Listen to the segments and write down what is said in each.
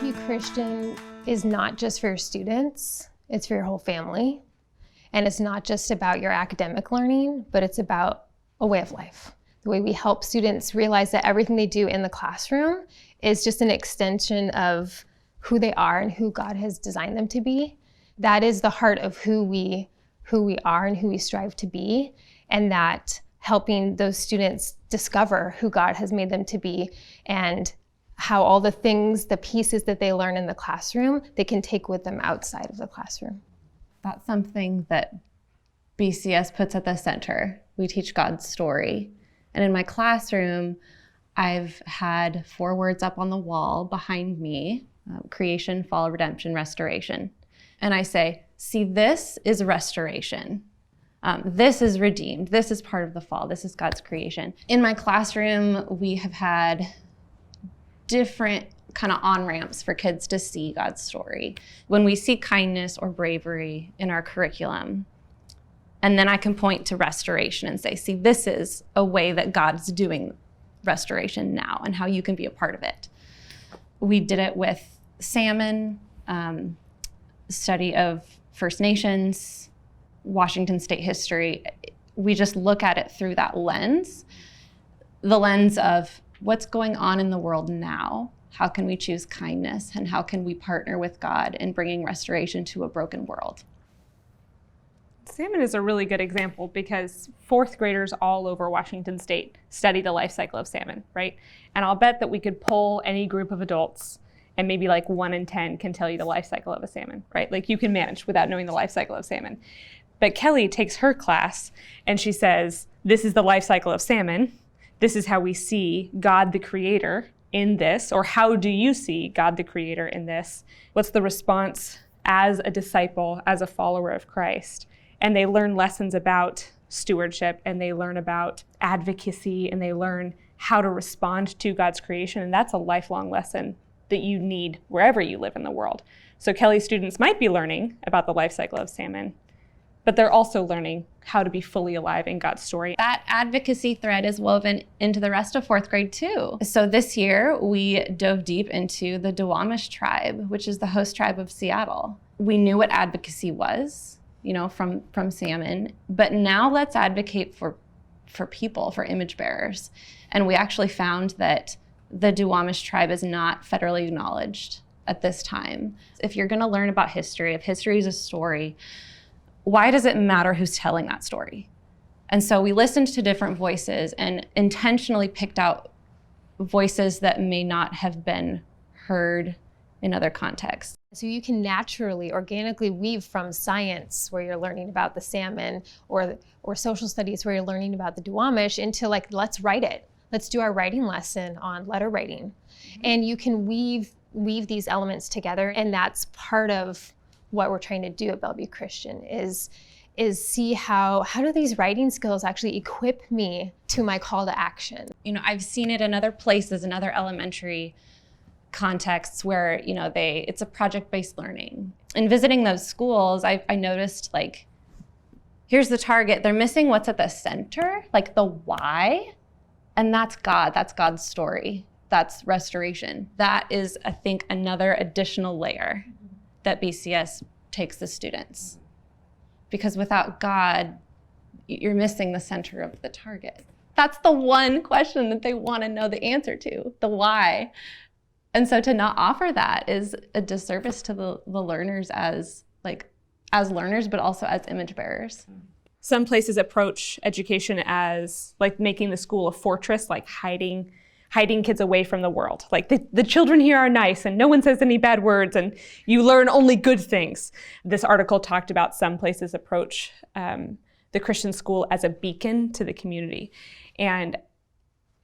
Bellevue Christian is not just for your students, it's for your whole family. And it's not just about your academic learning, but it's about a way of life. The way we help students realize that everything they do in the classroom is just an extension of who they are and who God has designed them to be. That is the heart of who we are and who we strive to be, and that helping those students discover who God has made them to be and how all the things, the pieces that they learn in the classroom, they can take with them outside of the classroom. That's something that BCS puts at the center. We teach God's story. And in my classroom, I've had 4 words up on the wall behind me, creation, fall, redemption, restoration. And I say, see, this is restoration. This is redeemed. This is part of the fall. This is God's creation. In my classroom, we have had different kind of on-ramps for kids to see God's story. When we see kindness or bravery in our curriculum, and then I can point to restoration and say, see, this is a way that God's doing restoration now and how you can be a part of it. We did it with salmon, study of First Nations, Washington State history. We just look at it through that lens, the lens of what's going on in the world now. How can we choose kindness, and how can we partner with God in bringing restoration to a broken world? Salmon is a really good example because 4th graders all over Washington State study the life cycle of salmon, right? And I'll bet that we could poll any group of adults and maybe like 1 in 10 can tell you the life cycle of a salmon, right? Like you can manage without knowing the life cycle of salmon. But Kelly takes her class and she says, this is the life cycle of salmon. This is how we see God the creator in this, or how do you see God the creator in this? What's the response as a disciple, as a follower of Christ? And they learn lessons about stewardship, and they learn about advocacy, and they learn how to respond to God's creation. And that's a lifelong lesson that you need wherever you live in the world. So Kelly's students might be learning about the life cycle of salmon, but they're also learning how to be fully alive in God's story. That advocacy thread is woven into the rest of 4th grade too. So this year we dove deep into the Duwamish tribe, which is the host tribe of Seattle. We knew what advocacy was, from salmon, but now let's advocate for people, for image bearers. And we actually found that the Duwamish tribe is not federally acknowledged at this time. If you're gonna learn about history, if history is a story, why does it matter who's telling that story? And so we listened to different voices and intentionally picked out voices that may not have been heard in other contexts. So you can naturally, organically weave from science, where you're learning about the salmon, or social studies, where you're learning about the Duwamish, into let's write it. Let's do our writing lesson on letter writing. Mm-hmm. And you can weave these elements together, and that's part of what we're trying to do at Bellevue Christian is see how do these writing skills actually equip me to my call to action. I've seen it in other places, in other elementary contexts where, it's a project-based learning. In visiting those schools, I noticed here's the target. They're missing what's at the center, the why, and that's God. That's God's story. That's restoration. That is, I think, another additional layer that BCS takes the students. Because without God, you're missing the center of the target. That's the one question that they want to know the answer to, the why. And so to not offer that is a disservice to the learners as learners, but also as image bearers. Some places approach education as making the school a fortress, hiding kids away from the world. The children here are nice and no one says any bad words and you learn only good things. This article talked about some places approach the Christian school as a beacon to the community. And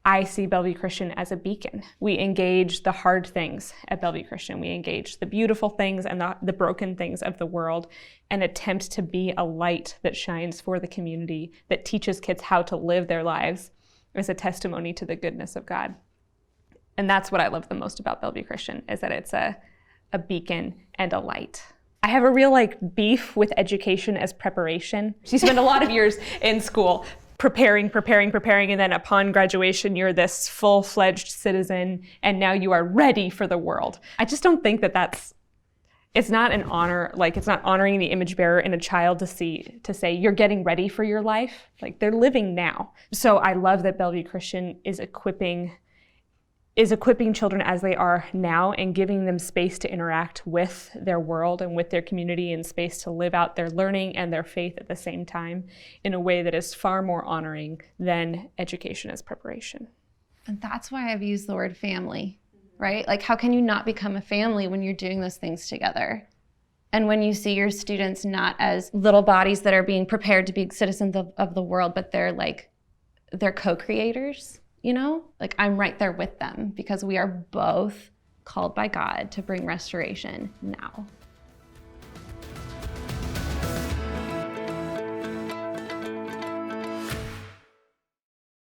I see Bellevue Christian as a beacon. We engage the hard things at Bellevue Christian. We engage the beautiful things and the broken things of the world and attempt to be a light that shines for the community, that teaches kids how to live their lives as a testimony to the goodness of God. And that's what I love the most about Bellevue Christian, is that it's a beacon and a light. I have a real beef with education as preparation. She spent a lot of years in school preparing, and then upon graduation, you're this full-fledged citizen, and now you are ready for the world. I just don't think that it's not an honor, like it's not honoring the image bearer in a child to say you're getting ready for your life. Like they're living now. So I love that Bellevue Christian is equipping children as they are now and giving them space to interact with their world and with their community, and space to live out their learning and their faith at the same time in a way that is far more honoring than education as preparation. And that's why I've used the word family, right? Like, how can you not become a family when you're doing those things together? And when you see your students not as little bodies that are being prepared to be citizens of the world, but they're co-creators. You know, like I'm right there with them because we are both called by God to bring restoration now.